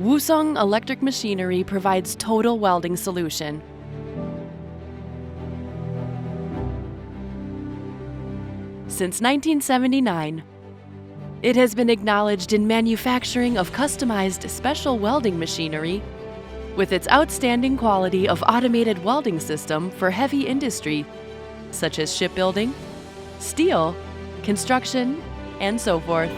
Woosung Electric Machinery provides total welding solution. Since 1979, it has been acknowledged in manufacturing of customized special welding machinery with its outstanding quality of automated welding system for heavy industry such as shipbuilding, steel, construction, and so forth.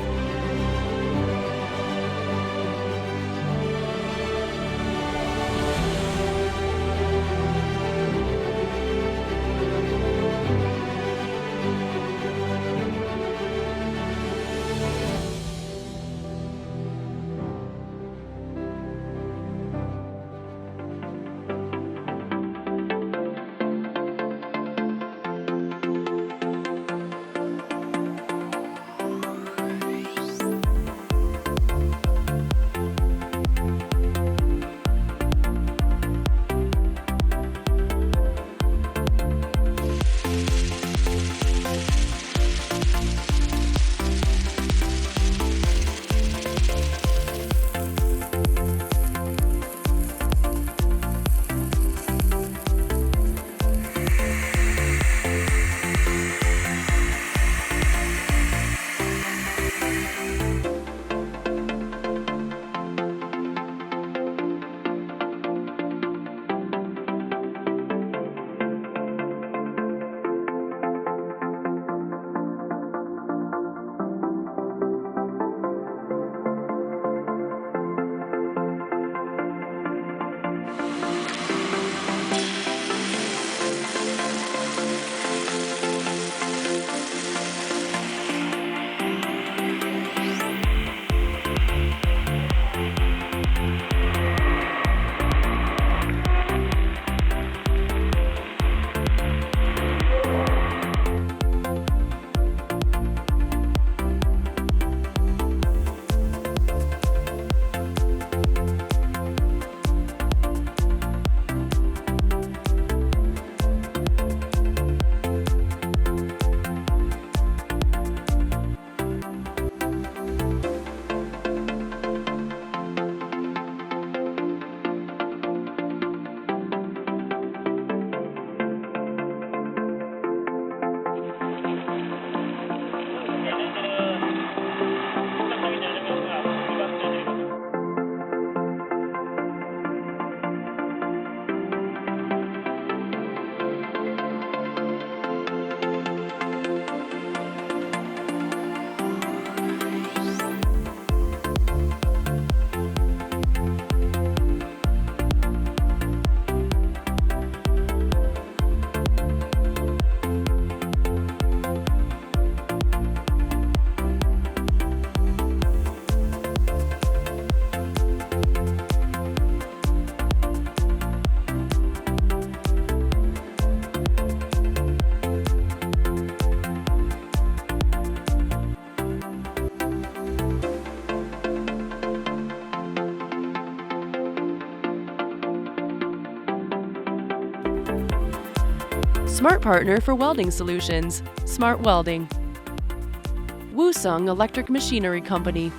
Smart partner for welding solutions, Smart Welding. Woosung Electric Machinery Company.